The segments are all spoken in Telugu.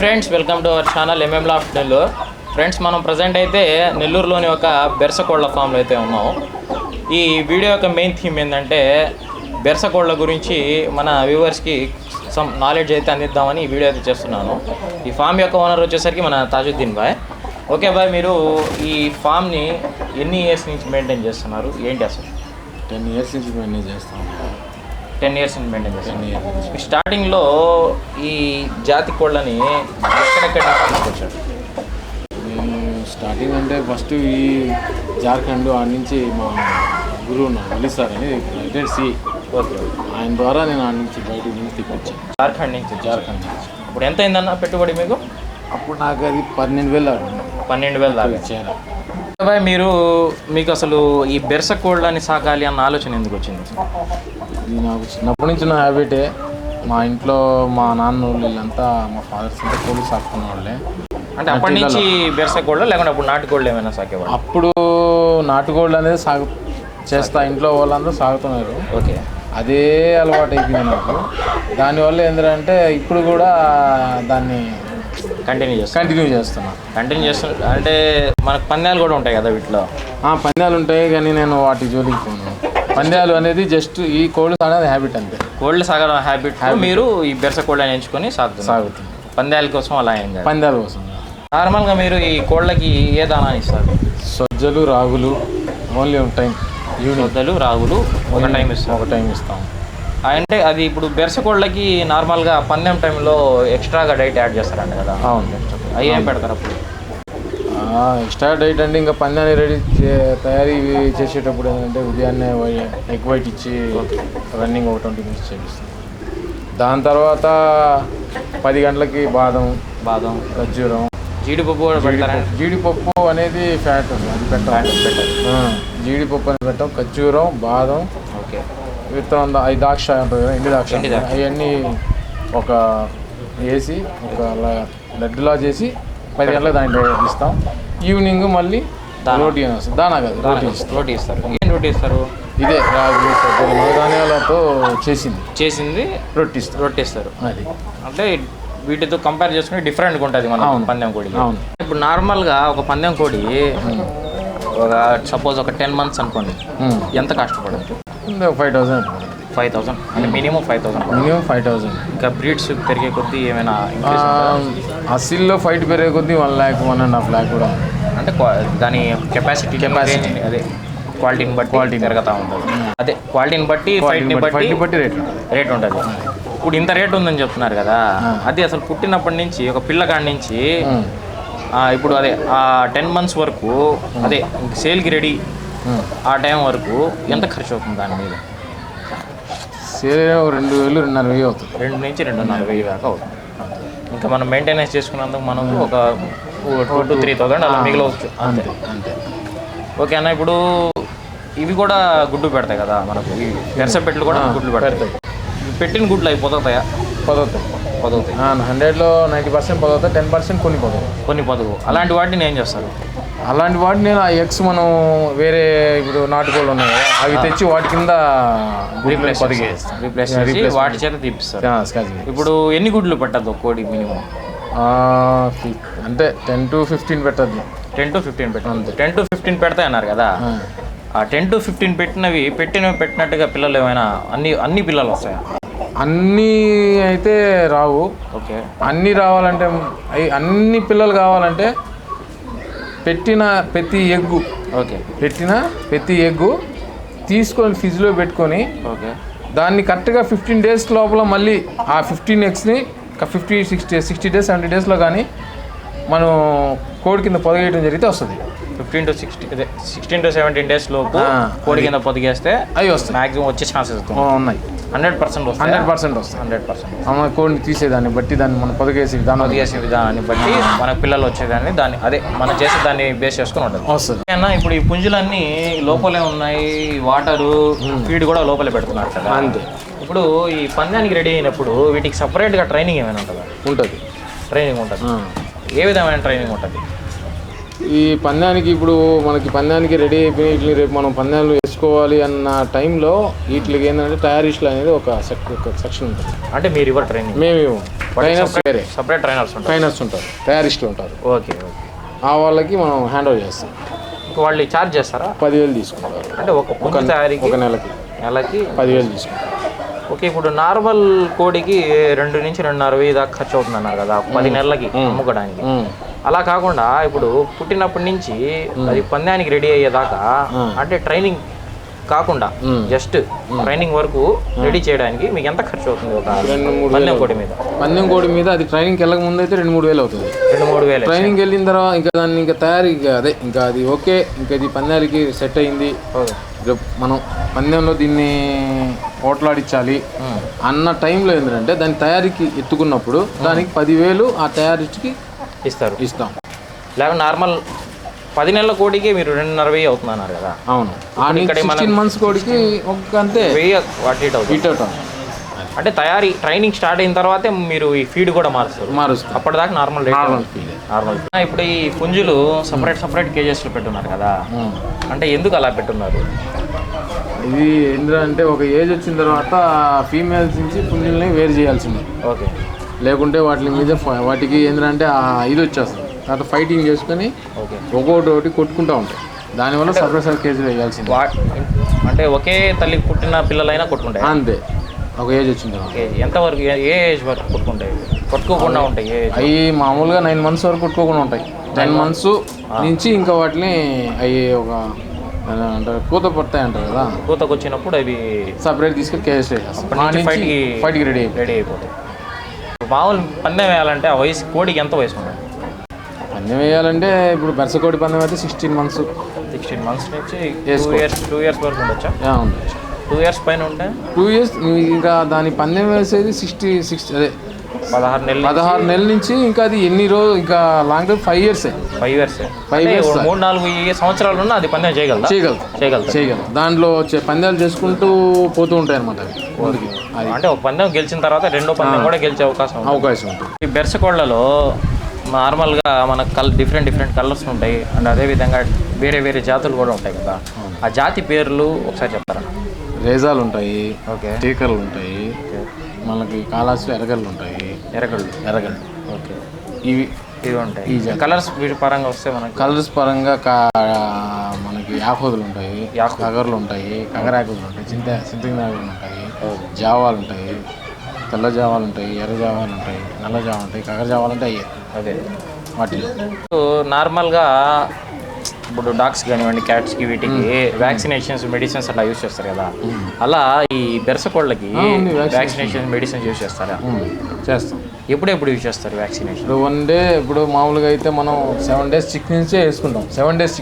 Friends, welcome to our channel MM laughed Nellore. Friends, మనం ప్రజెంట్ అయితే నెల్లూరులోని ఒక బెర్సకోళ్ల ఫామ్లో అయితే ఉన్నాం. ఈ వీడియో యొక్క మెయిన్ థీమ్ ఏంటంటే బెర్సకోళ్ల గురించి మన వ్యూవర్స్కి సమ్ నాలెడ్జ్ అయితే అందిద్దామని ఈ వీడియో అయితే చేస్తున్నాను. ఈ ఫామ్ యొక్క ఓనర్ వచ్చేసరికి మన తాజుద్దీన్ బాయ్. ఓకే బాయ్, మీరు ఈ ఫామ్ని ఎన్ని ఇయర్స్ నుంచి మెయింటైన్ చేస్తున్నారు? ఏంటి అసలు? 10 years నుంచి మెయింటైన్ చేస్తాం. 10 years నుంచి మెయింటైన్ చేస్తాను. స్టార్టింగ్లో ఈ జాతి కోళ్ళని ఎక్కడెక్కడ తీసుకొచ్చారు? నేను స్టార్టింగ్ అంటే ఫస్ట్ ఈ జార్ఖండ్ ఆడ నుంచి మా గురువు ఉన్నారు వలి సార్ అని రిటైర్డ్ సి. ఓకే, ఆయన ద్వారా నేను ఆడ నుంచి బయట నుంచి తీసుకొచ్చాను. జార్ఖండ్ నుంచి. ఇప్పుడు ఎంత అయిందన్న పెట్టుబడి మీకు? అప్పుడు నాకు అది 12,000 12,000 దాకా ఇచ్చారు. బాయ్, మీకు అసలు ఈ బెర్సకోళ్ళని సాకాలి అన్న ఆలోచన ఎందుకు వచ్చింది? ఇది నాకు చిన్నప్పటి నుంచి నా హ్యాబిటే. మా ఇంట్లో మా నాన్న వాళ్ళు వీళ్ళంతా మా ఫాదర్స్ అంతా కోళ్ళు సాకుకున్న వాళ్ళే. అంటే అప్పటి నుంచి బెర్సకోళ్ళ లేకుంటే అప్పుడు నాటుకోళ్ళు ఏమైనా సాకేవాళ్ళు? అప్పుడు నాటుకోళ్ళు అనేది చేస్తా, ఇంట్లో వాళ్ళందరూ సాగుతున్నారు. ఓకే, అదే అలవాటు అయిపోయింది నాకు. దానివల్ల ఏంటంటే ఇప్పుడు కూడా దాన్ని కంటిన్యూ చేస్తున్నా. అంటే మనకు పందాలు కూడా ఉంటాయి కదా వీటిలో? పందాలు ఉంటాయి, కానీ నేను వాటి జోలికి పోను. పందాలు అనేది జస్ట్ ఈ కోళ్ళు అనేది హ్యాబిట్ అంతే. కోళ్ళు సాగడం హ్యాబిట్. మీరు ఈ బెర్సకోళ్ళని ఎంచుకొని సాగుతుంది. పందాల కోసం అలా ఏం కాదు? పందాల కోసం. నార్మల్గా మీరు ఈ కోళ్ళకి ఏ దానా ఇస్తారు? సజ్జలు, రాగులు ఓన్లీ ఒక టైం. సజ్జలు, రాగులు ఒక టైం ఇస్తాం. అంటే అది ఇప్పుడు బెర్సకోళ్ళకి నార్మల్గా పందెం టైంలో ఎక్స్ట్రాగా డైట్ యాడ్ చేస్తారంట కదా? అవును. అవి ఏం పెడతారు అప్పుడు? ఎక్స్ట్రా డైట్ అంటే ఇంకా పందాన్ని రెడీ తయారీ చేసేటప్పుడు ఏంటంటే ఉదయాన్నే ఎగ్ వైట్ ఇచ్చి రన్నింగ్ ఒక 20 minutes చేపిస్తాం. దాని తర్వాత 10 గంటలకి బాదం, ఖర్జూరం, జీడిపప్పు కూడా పెడతారు. జీడిపప్పు అనేది ఫ్యాట్, అది పెట్టాలి. జీడిపప్పు అని పెట్టాం. ఖర్జూరం, బాదం, ఓకే, విత్తనం, 5 ద్రాక్ష ఉంటుంది కదా, ఎండు ద్రాక్ష, అవన్నీ ఒక వేసి ఒక లడ్డులా చేసి 10 గంటలకు దాంట్లో ఇస్తాం. ఈవినింగ్ మళ్ళీ రోటీ దానా కాదు, రోటీ ఇస్తారు. ఏం రోటీ ఇస్తారు? ఇదే రాగులు, సజ్జలు, ధాన్యాలతో చేసింది రొట్టి ఇస్తారు. అది అంటే వీటితో కంపేర్ చేసుకుని డిఫరెంట్గా ఉంటుంది మన పందెం కోడి. అవును. ఇప్పుడు నార్మల్గా ఒక పందెం కోడి ఒక సపోజ్ ఒక 10 months అనుకోండి, ఎంత కష్టపడచ్చు? 5,000 అంటే మినిమం 5,000. ఇంకా బ్రీడ్స్ పెరిగే కొద్దీ ఏమైనా అసిల్లో ఫైట్ పెరిగే కొద్దీ 1 lakh, 1.5 lakh కూడా. అంటే దాని కెపాసిటీ అదే క్వాలిటీని బట్టి పెరుగుతూ ఉంటుంది. అదే క్వాలిటీని బట్టి ఫైట్ని బట్టి రేట్ ఉంటుంది. ఇప్పుడు ఇంత రేట్ ఉందని చెప్తున్నారు కదా, అది అసలు పుట్టినప్పటి నుంచి ఒక పిల్లకాడి నుంచి ఇప్పుడు అదే 10 months వరకు అదే సేల్కి రెడీ ఆ టైం వరకు ఎంత ఖర్చు అవుతుంది దాని మీద? సేల్ 2,000, 2,500 అవుతుంది. 2 నుంచి 2,500 దాకా అవుతుంది. ఇంకా మనం మెయింటెనెన్స్ చేసుకున్నందుకు మనకు ఒక 2,000 to 3,000 అలా మిగిలవచ్చు. అంతే. ఓకే అన్న, ఇప్పుడు ఇవి కూడా గుడ్డు పెడతాయి కదా మనకు, ఈ పెట్లు కూడా గుడ్లు పెడతాయి. పెట్టిన గుడ్లు అవి పొదుగుతాయా? పొదుగుతాయి. 100లో 90% పొదుగుతాయి, 10% కొన్ని పొదుగు. అలాంటి వాటిని ఏం చేస్తారు? అలాంటి వాటిని నేను ఆ ఎగ్స్ మనం వేరే ఇప్పుడు నాటుకోళ్ళు ఉన్నాయి కదా, అవి తెచ్చి వాటి కింద రీప్లేస్ చేసి వాటి చేత తీపిస్తారు. ఇప్పుడు ఎన్ని గుడ్లు పెట్టద్దు కోడి మినిమం? అంటే 10 to 15 పెట్టద్దు. 10 to 15 పెట్టండి. 10 to 15 పెడతాయి అన్నారు కదా, ఆ 10 to 15 పెట్టినట్టుగా పిల్లలు ఏమైనా అన్ని పిల్లలు వస్తాయా? అన్నీ అయితే రావు. ఓకే, అన్నీ రావాలంటే అన్ని పిల్లలు కావాలంటే పెట్టిన ప్రతి ఎగ్గు తీసుకొని ఫ్రిడ్జ్లో పెట్టుకొని, ఓకే, దాన్ని కరెక్ట్గా 15 days లోపల మళ్ళీ ఆ 15 eggsని 60 days 70 daysలో కానీ మనం కోడి కింద పొదిగేయడం జరిగితే వస్తుంది. 16 to 17 days లోపు కోడి కింద పొదిగేస్తే అవి వస్తాయి. మ్యాక్సిమం వచ్చే ఛాన్సెస్ ఉన్నాయి. 100% వస్తాయి. 100% కోడిని తీసేదాన్ని బట్టి, దాన్ని మనం పొదిగేసే విధానాన్ని బట్టి మనకు పిల్లలు వచ్చేదాన్ని అదే మనం చేసే దాన్ని బేస్ చేసుకుని వస్తుంది. అన్న, ఇప్పుడు ఈ పుంజులన్నీ లోపలే ఉన్నాయి, వాటరు ఫీడ్ కూడా లోపలే పెడుతున్నారు కదా. అంతే. ఇప్పుడు ఈ పందానికి రెడీ అయినప్పుడు వీటికి సపరేట్గా ట్రైనింగ్ ఏమైనా ఉంటుందా? ఉంటుంది. ట్రైనింగ్ ఉంటుంది. ఏ విధమైన ట్రైనింగ్ ఉంటుంది? ఈ పందానికి ఇప్పుడు మనకి పందానికి రెడీ అయిపోయి వీటిని రేపు మనం పందాలు వేసుకోవాలి అన్న టైంలో వీటికి ఏంటంటే తయారీస్టులు అనేది ఒక సెక్షన్ ఉంటుంది. అంటే మీరు ఇవ్వరు ట్రైనింగ్? మేము ట్రైనర్స్ వేరే సపరేట్ ట్రైనర్స్ ఉంటారు, తయారీస్టులు ఉంటారు. Okay okay. ఆ వాళ్ళకి మనం హ్యాండ్ ఓవర్ చేస్తాం. ఇంకా వాళ్ళు ఛార్జ్ చేస్తారా? 10,000 తీసుకుంటారు. అంటే ఒక తయారీకి ఒక నెలకి 10,000 తీసుకుంటారు. ఓకే. ఇప్పుడు నార్మల్ కోడికి 2 నుంచి 2.5 దాకా ఖర్చు అవుతుంది అన్నారు కదా 10 నెలలకి అమ్ముకోవడానికి. అలా కాకుండా ఇప్పుడు పుట్టినప్పటి నుంచి అది పందానికి రెడీ అయ్యేదాకా అంటే ట్రైనింగ్ కాకుండా జస్ట్ ట్రైనింగ్ వరకు రెడీ చేయడానికి మీకు ఎంత ఖర్చు అవుతుంది ఒక పందెం కోడి మీద? పందెం కోడి మీద అది ట్రైనింగ్కి వెళ్ళక ముందు అయితే 2-3 వేలు అవుతుంది. 2-3 వేలు. ట్రైనింగ్కి వెళ్ళిన తర్వాత ఇంకా దాన్ని ఇంకా తయారీ అదే ఇంకా అది ఓకే, ఇంకా ఇది పందాలకి సెట్ అయింది, మనం పందెంలో దీన్ని పోట్లాడించాలి అన్న టైంలో ఏంటంటే దాని తయారీకి ఎత్తుకున్నప్పుడు దానికి 10,000 ఆ తయారీకి ఇస్తాం. లేకపోతే నార్మల్ 10 నెలల కోడికి మీరు 2.5 అవుతున్నారు కదా? అవును. 16 మంత్స్ కోడికి ఒక అంతే 1000 అవుతుంది. అంటే ట్రైనింగ్ స్టార్ట్ అయిన తర్వాతే మీరు ఈ ఫీడ్ కూడా మారుస్తారు. అప్పటిదాకా నార్మల్ ఇప్పుడు ఈ పుంజులు సపరేట్ కేజెస్లో పెట్టున్నారు కదా, అంటే ఎందుకు అలా పెట్టున్నారు? ఇది ఏంటంటే ఒక ఏజ్ వచ్చిన తర్వాత ఫీమేల్స్ నుంచి పుంజుల్ని వేరు చేయాల్సిందే. ఓకే. లేకుంటే వాటికి ఏంటంటే ఇది వచ్చేస్తుంది. తర్వాత ఫైటింగ్ చేసుకొని ఒకటి కొట్టుకుంటూ ఉంటాయి. దానివల్ల సపరేట్ కేజీలు వేయాల్సింది. అంటే ఒకే తల్లి పుట్టిన పిల్లలైనా కొట్టుకుంటాయి అంతే. ఒక ఏజ్ వచ్చింది. ఎంతవరకు ఏ ఏజ్ వరకు కొట్టుకుంటాయి? కొట్టుకోకుండా ఉంటాయి అవి మామూలుగా 9 మంత్స్ వరకు కొట్టుకోకుండా ఉంటాయి. 10 మంత్స్ నుంచి ఇంకా వాటిని అవి ఒక అంటారు కూత పడతాయి అంటారు కదా, కూతకు వచ్చినప్పుడు అవి సపరేట్ తీసుకెళ్ళి కేజెస్ వేసేస్తాం. ఫైట్కి రెడీ అయిపోతాయి. మామూలు పందెం వేయాలంటే ఆ వయసు కోడికి ఎంత వయసు ఉంటుంది? పందెం వేయాలంటే ఇప్పుడు బెరసకోడి పందెం అయితే 16 మంత్స్. 16 మంత్స్ నుంచి 2 ఇయర్స్ వరకు ఉండొచ్చా? ఉండొచ్చు. 2 ఇయర్స్ పైన ఉంటే 2 ఇయర్స్ ఇంకా దాని పందెం వేసేది 16 అదే 16 నెలల నుంచి ఇంకా అది ఎన్ని రోజులు ఇంకా లాంగ్ టైం 5 ఇయర్స్. 5 ఇయర్స్ 3-4 సంవత్సరాలు ఉన్నా అది పందెం చేయగలదు. దాంట్లో పందాలు చేసుకుంటూ పోతూ ఉంటాయి అనమాట. అంటే ఒక పందెం గెలిచిన తర్వాత రెండో పందెం కూడా గెలిచే అవకాశం ఉంటుంది. ఈ బెరసకోళ్లలో నార్మల్గా మనకు డిఫరెంట్ కలర్స్ ఉంటాయి అండ్ అదేవిధంగా వేరే జాతులు కూడా ఉంటాయి కదా, ఆ జాతి పేర్లు ఒకసారి చెప్తారా? రేజాలు ఉంటాయి, ఓకే, టీకర్లు ఉంటాయి, మనకి కాలాసులు ఎర్రగళ్ళు ఉంటాయి. ఎర్రగళ్ళు ఓకే. ఇవి ఉంటాయి. ఈ కలర్స్ పరంగా వస్తే మనకి కలర్స్ పరంగా మనకి యాకోదులు ఉంటాయి, కగర్లు ఉంటాయి, కగరాకులు ఉంటాయి, చింతకి నాగులు ఉంటాయి, జావాలు ఉంటాయి, తెల్ల జావాలు ఉంటాయి, ఎర్ర జావాలు ఉంటాయి, నల్ల జావాలు ఉంటాయి, కగర జావాలు ఉంటాయి. అదే వాటిలో నార్మల్గా ఇప్పుడు డాగ్స్ కానివ్వండి, క్యాట్స్కి, వీటికి వ్యాక్సినేషన్స్, మెడిసిన్స్ అట్లా యూజ్ చేస్తారు కదా, అలా ఈ బెరసకోళ్ళకి వ్యాక్సినేషన్, మెడిసిన్స్ యూజ్ చేస్తారా? చేస్తాం. ఎప్పుడు యూజ్ చేస్తారు వ్యాక్సినేషన్? ఇప్పుడు మామూలుగా అయితే మనం 7 days 6 నుంచే వేసుకుంటాం. 7 days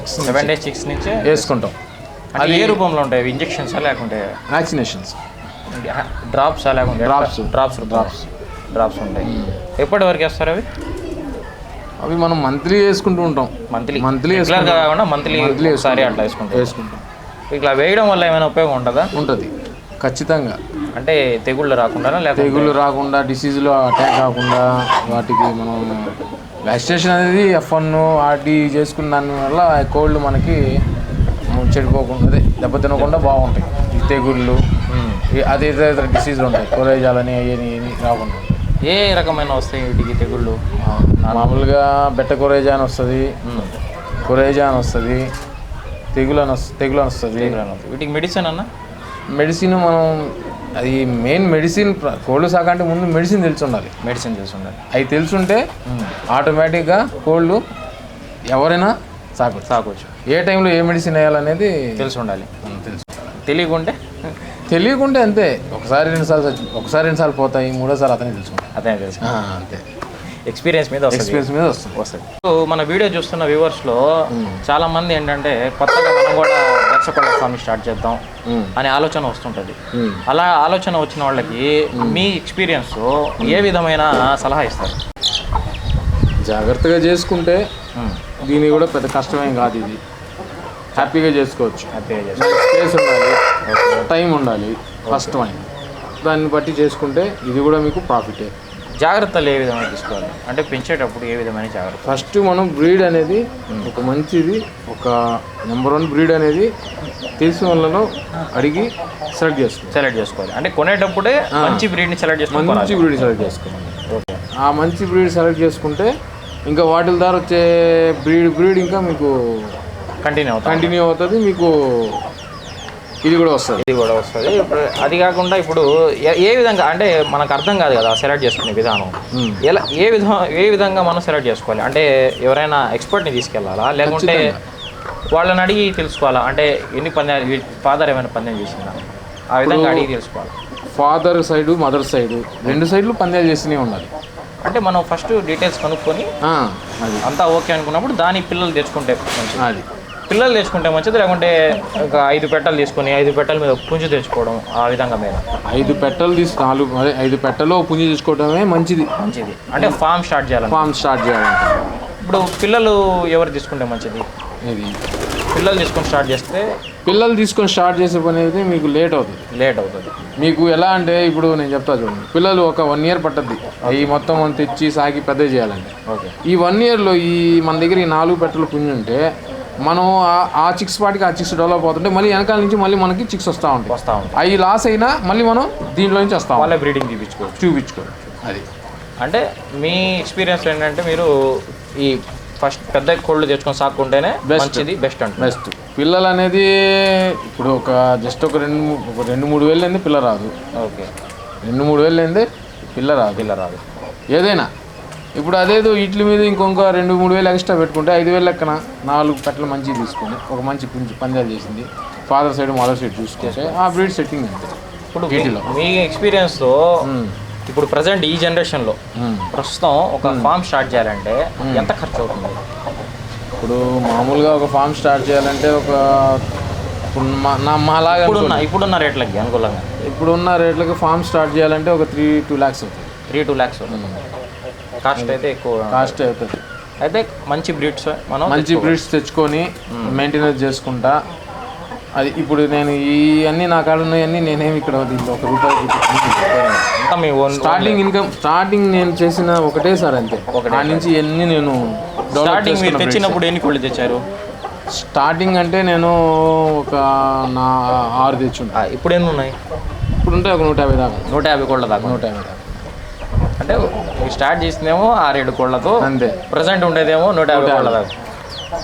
6 నుంచే వేసుకుంటాం. అది ఏ రూపంలో ఉంటాయి? ఇంజెక్షన్సా లేకుంటే వ్యాక్సినేషన్స్? డ్రాప్సా లేకుంటే డ్రాప్స్ ఉంటాయి. ఎప్పటి వరకు వేస్తారు అవి మనం మంత్లీ వేసుకుంటూ ఉంటాం. మంత్లీ కాకుండా మంత్లీ ఒకసారి అట్లా వేసుకుంటాం. ఇట్లా వేయడం వల్ల ఏమైనా ఉపయోగం ఉంటుందా? ఉంటుంది ఖచ్చితంగా. అంటే తెగుళ్ళు రాకుండా, తెగుళ్ళు రాకుండా, డిసీజులు అటాక్ కాకుండా వాటికి మనం వ్యాక్సినేషన్ అనేది F1 RD చేసుకున్న దానివల్ల కోళ్ళు మనకి చెడిపోకుండా, అదే దెబ్బ తినకుండా బాగుంటాయి. ఈ తెగుళ్ళు అదే డిసీజులు ఉంటాయి, కొరేజాలని అయ్యని రాకుండా. ఏ రకమైన వస్తాయి వీటికి తెగుళ్ళు? మామూలుగా బెట్ట కొరేజా అని వస్తుంది, కొరేజా అని వస్తుంది, తెగులు అని వస్తుంది. వీటికి మెడిసిన్ మెడిసిన్ మనం అది మెయిన్ మెడిసిన్ కోళ్ళు సాకంటే ముందు మెడిసిన్ తెలిసి ఉండాలి. అవి తెలుసుంటే ఆటోమేటిక్గా కోళ్ళు ఎవరైనా సాకొచ్చు. ఏ టైంలో ఏ మెడిసిన్ వేయాలనేది తెలిసి ఉండాలి. తెలియకుంటే అంతే, ఒకసారి 2 సార్లు పోతాయి, 3వ సారి అతనే తెలుసు. అంతే. ఎక్స్పీరియన్స్ మీద వస్తుంది. సో మన వీడియో చూస్తున్న వ్యూవర్స్లో చాలా మంది ఏంటంటే కొత్తగా మనం కూడా బెరసకోళ్ళ ఫామ్ స్టార్ట్ చేద్దాం అనే ఆలోచన వస్తుంటుంది. అలా ఆలోచన వచ్చిన వాళ్ళకి మీ ఎక్స్పీరియన్స్ ఏ విధమైన సలహా ఇస్తారు? జాగ్రత్తగా చేసుకుంటే దీన్ని కూడా పెద్ద కష్టమేం కాదు. ఇది హ్యాపీగా చేసుకోవచ్చు. స్పేస్ ఉండాలి, టైం ఉండాలి, ఫస్ట్ మైండ్, దాన్ని బట్టి చేసుకుంటే ఇది కూడా మీకు ప్రాఫిటే. జాగ్రత్తలు ఏ విధంగా తీసుకోవాలి అంటే పెంచేటప్పుడు ఏ విధమైన జాగ్రత్త? ఫస్ట్ మనం బ్రీడ్ అనేది ఒక మంచిది, ఒక నెంబర్ 1 బ్రీడ్ అనేది తెలిసిన వాళ్ళలో అడిగి సెలెక్ట్ చేసుకోవాలి. అంటే కొనేటప్పుడే మంచి బ్రీడ్ని సెలెక్ట్ చేసుకోవాలి. మంచి బ్రీడ్ సెలెక్ట్ చేసుకోవాలి. ఓకే, ఆ మంచి బ్రీడ్ సెలెక్ట్ చేసుకుంటే ఇంకా వాటి ద్వారా వచ్చే బ్రీడ్ ఇంకా మీకు కంటిన్యూ అవుతుంది, మీకు ఇది కూడా వస్తుంది. ఇప్పుడు అది కాకుండా ఇప్పుడు ఏ విధంగా అంటే మనకు అర్థం కాదు కదా సెలెక్ట్ చేసుకునే విధానం. ఏ విధంగా మనం సెలెక్ట్ చేసుకోవాలి అంటే ఎవరైనా ఎక్స్పర్ట్ని తీసుకెళ్ళాలా లేకుంటే వాళ్ళని అడిగి తెలుసుకోవాలా? అంటే ఎన్ని పందాలు ఫాదర్ ఏమైనా పందెం చేసిందా ఆ విధంగా అడిగి తెలుసుకోవాలి. ఫాదర్ సైడు మదర్ సైడు 2 సైడ్లు పందాలు చేస్తూనే ఉండాలి. అంటే మనం ఫస్ట్ డీటెయిల్స్ కనుక్కొని అది అంతా ఓకే అనుకున్నప్పుడు దాని పిల్లలు తెచ్చుకుంటే మంచిది. అది పిల్లలు తెచ్చుకుంటే మంచిది, లేకుంటే ఒక 5 పెట్టలు తీసుకొని 5 పెట్టల మీద పుంజు తెచ్చుకోవడం ఆ విధంగా మీద 5 పెట్టలు 5 పెట్టలో పుంజు తీసుకోవడమే మంచిది. అంటే ఫామ్ స్టార్ట్ చేయాలి. ఇప్పుడు పిల్లలు ఎవరు తీసుకుంటే మంచిది? ఇది పిల్లలు తీసుకొని స్టార్ట్ చేసే పని అయితే మీకు లేట్ అవుతుంది. మీకు ఎలా అంటే ఇప్పుడు నేను చెప్తా చూడండి, పిల్లలు ఒక 1 ఇయర్ పట్టద్ది ఈ మొత్తం మనం తెచ్చి సాగి పెద్ద చేయాలంటే. ఓకే, ఈ 1 ఇయర్లో మన దగ్గర ఈ 4 పెట్టలు పుంజు ఉంటే మనం ఆ చిక్స్ వాటికి ఆ చిక్స్ డెవలప్ అవుతుంటే మళ్ళీ వెనకాల నుంచి మళ్ళీ మనకి చిక్స్ వస్తూ ఉంటాయి. అవి లాస్ అయినా మళ్ళీ మనం దీంట్లో నుంచి వస్తాం, వాళ్ళ బ్రీడింగ్ చూపించుకోవచ్చు. అది అంటే మీ ఎక్స్పీరియన్స్ ఏంటంటే మీరు ఈ ఫస్ట్ పెద్ద కోళ్ళు తెచ్చుకొని సాక్కుంటేనే మంచిది, బెస్ట్. పిల్లలు అనేది ఇప్పుడు ఒక జస్ట్ ఒక 2-3 వేలు అయింది పిల్ల రాదు. ఓకే, 2-3 వేలు అయింది పిల్ల రాదు ఏదైనా. ఇప్పుడు అదేదో వీటి మీద ఇంకొక 2-3 వేలు ఎక్స్ట్రా పెట్టుకుంటే 5 వేలు లెక్కన 4 పెట్టలు మంచిగా తీసుకొని ఒక మంచి పందాలు చేసింది ఫాదర్ సైడ్ మదర్ సైడ్ చూసుకుంటే ఆ బ్రీడ్ సెట్టింగ్ అంతే. ఇప్పుడు మీ ఎక్స్పీరియన్స్లో ఇప్పుడు ప్రజెంట్ ఈ జనరేషన్లో ప్రస్తుతం ఒక ఫామ్ స్టార్ట్ చేయాలంటే ఎంత ఖర్చు అవుతుంది? ఇప్పుడు మామూలుగా ఒక ఫామ్ స్టార్ట్ చేయాలంటే ఒక మాలాగా ఇప్పుడున్న రేట్లకి అనుకూలంగా ఇప్పుడున్న రేట్లకి ఫామ్ స్టార్ట్ చేయాలంటే ఒక 3-2 lakhs అవుతుంది. 3-2 lakhs కాస్ట్ అయితే ఎక్కువ అవుతుంది. అయితే మంచి బ్రీడ్స్ తెచ్చుకొని మెయింటెనెన్స్ చేసుకుంటా. అది ఇప్పుడు నేను ఇవన్నీ నా కాడ ఉన్నాయన్నీ నేనేమి ఇక్కడ దీంట్లో ₹1 స్టార్టింగ్ నేను చేసిన ఒకటే సార్ అంతే. ఆ నుంచి ఎన్ని నేను తెచ్చినప్పుడు ఎన్ని కోళ్ళు తెచ్చారు? స్టార్టింగ్ అంటే నేను ఒక 6 తెచ్చుంటా. ఇప్పుడు ఎన్ని ఉన్నాయి? ఇప్పుడు ఉంటే ఒక 150 దాకా. 150 కోళ్ళ దాకా. 150 దాకా అంటే స్టార్ట్ చేసిందేమో 6-7 కోళ్ళతో, అంతే. ప్రజెంట్ ఉండేదేమో 150 కోళ్ళ దాకా.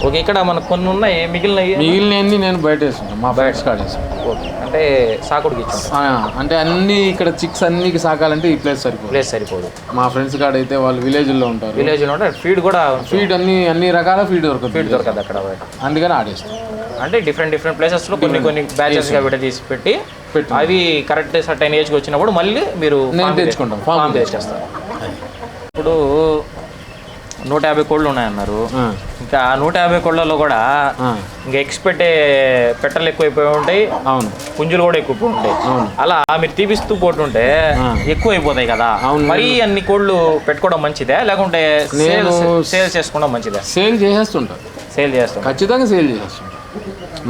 ఓకే, ఇక్కడ మనకు కొన్ని ఉన్నాయి, మిగిలినవి నేను బయట వేసుకుంటాను, మా బయట కాడ వేసుకుంటాను. ఓకే, అంటే సాకుడికి ఇచ్చాను. అంటే అన్ని ఇక్కడ చిక్స్ అన్ని సాకాలంటే ఈ ప్లేస్ సరిపోదు. మా ఫ్రెండ్స్ కాడ అయితే వాళ్ళు విలేజ్లో ఉంటారు. ఫీడ్ అన్ని రకాల ఫీడ్ దొరకదు అక్కడ, అందుకని ఆడేస్తాం. అంటే డిఫరెంట్ ప్లేసెస్లో కొన్ని బ్యాచెస్గా తీసి పెట్టి అవి కరెక్ట్ సర్టైన్ ఏజ్కి వచ్చినప్పుడు మళ్ళీ మీరు తెచ్చుకుంటాం, ఫామ్ తెచ్చేస్తారు. ఇప్పుడు 150 కోళ్ళు ఉన్నాయన్నారు. ఇంకా 150 కోళ్ళలో కూడా ఇంకా ఎక్స్ పెట్టలు ఎక్కువైపోయి ఉంటాయి. అవును, పుంజులు కూడా ఎక్కువ ఉంటాయి. అలా మీరు తీపిస్తూ పోతుంటే ఎక్కువ అయిపోతాయి కదా. మరీ అన్ని కోళ్ళు పెట్టుకోవడం మంచిదే లేకుంటే సేల్ చేసుకోవడం మంచిదే? సేల్ చేస్తాం, ఖచ్చితంగా సేల్ చేసేస్తాం.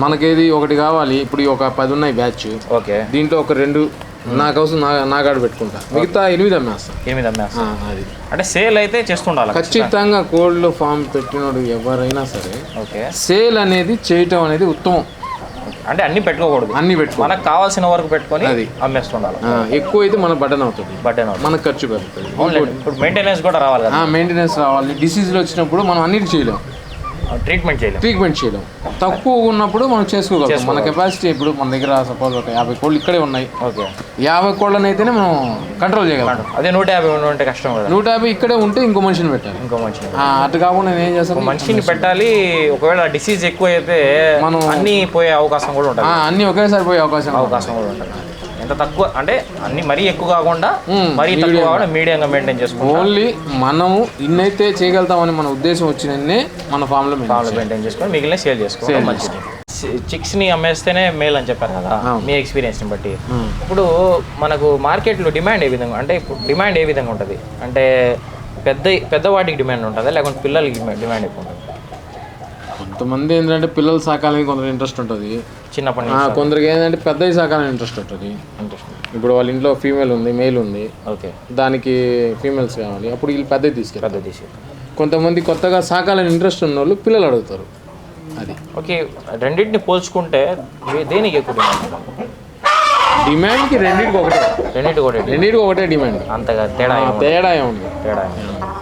మనకేది ఒకటి కావాలి, ఇప్పుడు ఒక 10 ఉన్నాయి బ్యాచ్. ఓకే, దీంట్లో ఒక 2 నా కోసం నా కాడ పెట్టుకుంటా, మిగతా 8 అమ్మేస్తాం. అది అంటే సేల్ అయితే చేస్తుండాలి ఖచ్చితంగా. కోల్డ్ ఫామ్ పెట్టినోడు ఎవరైనా సరే ఓకే, సేల్ అనేది చేయటం అనేది ఉత్తమం. అంటే అన్ని పెట్టుకోకూడదు, మనకు కావాల్సిన వరకు పెట్టుకొని అది అమ్మేస్తుండాలి. ఎక్కువ అయితే మన బటన్ అవుతుంది, మనకు ఖర్చు పెరుగుతుంది. ఇప్పుడు మెయింటెనెన్స్ కూడా రావాలి కదా. మెయింటెనెన్స్ రావాలి. డిసీజ్లు వచ్చినప్పుడు మనం అన్నిటి చేయలేం, ట్రీట్మెంట్ చేయలేం. తక్కువ ఉన్నప్పుడు మనం చేసుకోగలం. మన కెపాసిటీ ఇప్పుడు మన దగ్గర సపోజ్ ఒక 50 కోళ్ళు ఇక్కడే ఉన్నాయి. ఓకే, 50 కోళ్ళని అయితేనే మనం కంట్రోల్ చేయగలం. అదే 150 ఉంటే కష్టం కదా. 150 ఇక్కడే ఉంటే ఇంకో మనిషిని పెట్టాలి. అటు కాకుండా నేను ఏం చేస్తాను, మనిషిని పెట్టాలి. ఒకవేళ డిసీజ్ ఎక్కువ అయితే మనం అన్ని పోయే అవకాశం కూడా ఉంటుంది. అన్ని ఒకేసారి పోయే అవకాశం కూడా ఉంటుంది. ఎంత తక్కువ అంటే అన్ని మరీ ఎక్కువ కాకుండా మరీ తక్కువ కాకుండా మీడియంగా మెయింటైన్ చేసుకోవాలి. ఓన్లీ మనము ఇన్నైతే చేయగలుగుతామని మన ఉద్దేశం వచ్చినన్నే మన ఫామ్లో మెయింటైన్ చేసుకొని మిగిలిన సేల్ చేసుకోవాలి. మంచిది. చిక్స్ని అమ్మేస్తేనే మేల్ అని చెప్పారు కదా మీ ఎక్స్పీరియన్స్ని బట్టి. ఇప్పుడు మనకు మార్కెట్లో డిమాండ్ ఏ విధంగా, అంటే ఇప్పుడు డిమాండ్ ఏ విధంగా ఉంటుంది? అంటే పెద్దవాటికి డిమాండ్ ఉంటుందా లేకుంటే పిల్లలకి డిమాండ్ ఎక్కువ ఉంటుంది? కొంతమంది ఏంటంటే పిల్లలు సాకాలని కొందరు ఇంట్రెస్ట్ ఉంటుంది చిన్నప్పటి నుంచి, కొందరికి ఏంటంటే పెద్దవి సాకాలని ఇంట్రెస్ట్ ఉంటుంది. ఇప్పుడు వాళ్ళ ఇంట్లో ఫీమేల్ ఉంది, మేల్ ఉంది, ఓకే, దానికి ఫీమేల్స్ కావాలి, అప్పుడు వీళ్ళు పెద్దది తీసుకెళ్తారు. పెద్ద తీసుకెళ్తారు. కొంతమంది కొత్తగా సాకాలని ఇంట్రెస్ట్ ఉన్న వాళ్ళు పిల్లలు అడుగుతారు. అది ఓకే, రెండింటిని పోల్చుకుంటే దేనికి ఎక్కువ డిమాండ్కి రెండింటికి ఒకటే, రెండింటికి ఒకటే డిమాండ్. అంతగా తేడా ఏముంది.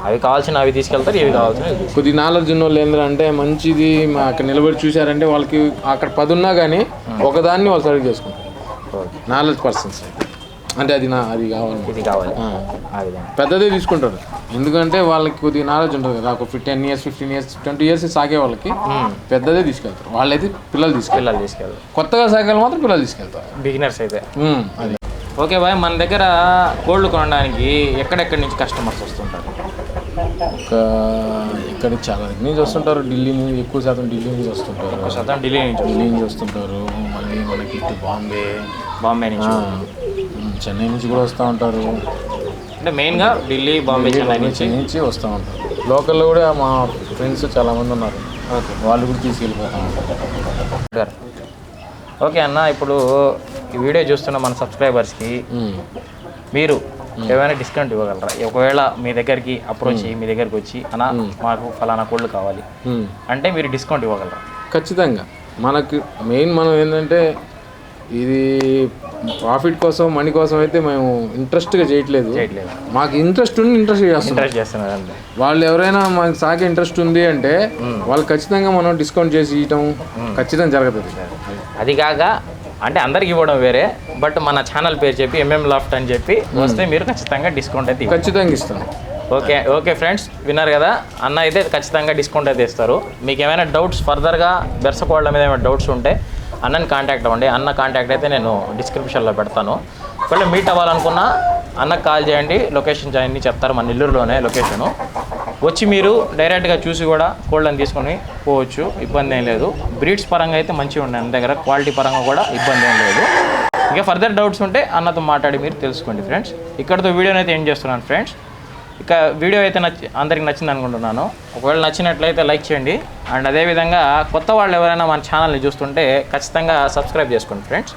అవి కావాల్సిన అవి తీసుకెళ్తారు, ఇవి కావాల్సిన కొద్ది నాలెడ్జ్ ఉన్న వాళ్ళు ఏంటంటే మంచిది అక్కడ నిలబడి చూసారంటే వాళ్ళకి అక్కడ 10 ఉన్నా కానీ ఒకదాన్ని వాళ్ళు సరిగ్గా చేసుకుంటారు. నాలెడ్జ్ పర్సన్స్ అంటే అది అది కావాలి, ఇది కావాలి, పెద్దదే తీసుకుంటారు. ఎందుకంటే వాళ్ళకి కొద్దిగా నాలెడ్జ్ ఉంటుంది కదా, ఒక 10 years 15 years 20 years సాగే వాళ్ళకి పెద్దదే తీసుకెళ్తారు. వాళ్ళైతే పిల్లలు తీసుకెళ్తారు. కొత్తగా సాగే మాత్రం పిల్లలు తీసుకెళ్తారు, బిగినర్స్ అయితే. అది ఓకే బాయ్, మన దగ్గర కోళ్ళు కొనడానికి ఎక్కడెక్కడి నుంచి కస్టమర్స్ వస్తుంటారు? ఇక్కడ చాలా నుంచి వస్తుంటారు. ఢిల్లీ నుంచి ఎక్కువ శాతం ఢిల్లీ నుంచి వస్తుంటారు. ఢిల్లీ నుంచి వస్తుంటారు. మళ్ళీ మనకి ఇటు బాంబే నుంచి, చెన్నై నుంచి కూడా వస్తూ ఉంటారు. అంటే మెయిన్గా ఢిల్లీ, బాంబే, చెన్నై నుంచి వస్తూ ఉంటారు. లోకల్లో కూడా మా ఫ్రెండ్స్ చాలామంది ఉన్నారు. ఓకే, వాళ్ళు కూడా తీసుకెళ్ళిపోతూ ఉంటారు. ఓకే అన్న, ఇప్పుడు ఈ వీడియో చూస్తున్న మన సబ్స్క్రైబర్స్కి మీరు ఏమైనా డిస్కౌంట్ ఇవ్వగలరా? ఒకవేళ మీ దగ్గరికి అప్రోచ్ మీ దగ్గరికి వచ్చి అన్న మాకు ఫలానా కోళ్ళు కావాలి అంటే మీరు డిస్కౌంట్ ఇవ్వగలరా? ఖచ్చితంగా. మనకు మెయిన్ మనం ఏంటంటే ఇది ప్రాఫిట్ కోసం, మనీ కోసం అయితే మేము ఇంట్రెస్ట్గా చేయట్లేదు. మాకు ఇంట్రెస్ట్ ఉండి ఇంట్రెస్ట్ చేస్తున్నారు. వాళ్ళు ఎవరైనా మాకు సాగే ఇంట్రెస్ట్ ఉంది అంటే వాళ్ళు ఖచ్చితంగా మనం డిస్కౌంట్ చేసి ఇవ్వటం ఖచ్చితంగా జరుగుతుంది. అది కాక అంటే అందరికి ఇవ్వడం వేరే, బట్ మన ఛానల్ పేరు చెప్పి MM Loft అని చెప్పి వస్తే మీరు ఖచ్చితంగా డిస్కౌంట్ అయితే ఖచ్చితంగా ఇస్తాం. ఓకే ఫ్రెండ్స్, విన్నారు కదా, అన్న అయితే ఖచ్చితంగా డిస్కౌంట్ అయితే ఇస్తారు. మీకు ఏమైనా డౌట్స్ ఫర్దర్గా బెర్సకోళ్ళ మీద ఏమైనా డౌట్స్ ఉంటే అన్నని కాంటాక్ట్ అవ్వండి. అన్న కాంటాక్ట్ అయితే నేను డిస్క్రిప్షన్లో పెడతాను. ఒకవేళ మీట్ అవ్వాలనుకున్నా అన్నకు కాల్ చేయండి. లొకేషన్ అన్నీ చెప్తారు, మన నెల్లూరులోనే లొకేషను. వచ్చి మీరు డైరెక్ట్గా చూసి కూడా కోళ్ళని తీసుకొని పోవచ్చు, ఇబ్బంది ఏం లేదు. బ్రీడ్స్ పరంగా అయితే మంచిగా ఉన్నాయి అన్న దగ్గర, క్వాలిటీ పరంగా కూడా ఇబ్బంది ఏం లేదు. ఇంకా ఫర్దర్ డౌట్స్ ఉంటే అన్నతో మాట్లాడి మీరు తెలుసుకోండి ఫ్రెండ్స్. ఇక్కడితో వీడియోని అయితే ఏం చేస్తున్నాను ఫ్రెండ్స్. ఇక వీడియో అయితే అందరికి నచ్చింది అనుకుంటున్నాను. ఒకవేళ నచ్చినట్లయితే లైక్ చేయండి. అండ్ అదేవిధంగా కొత్త వాళ్ళు ఎవరైనా మన ఛానల్ని చూస్తుంటే ఖచ్చితంగా సబ్స్క్రైబ్ చేసుకోండి friends.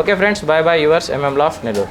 Okay friends, bye yours MM Loft Nellore.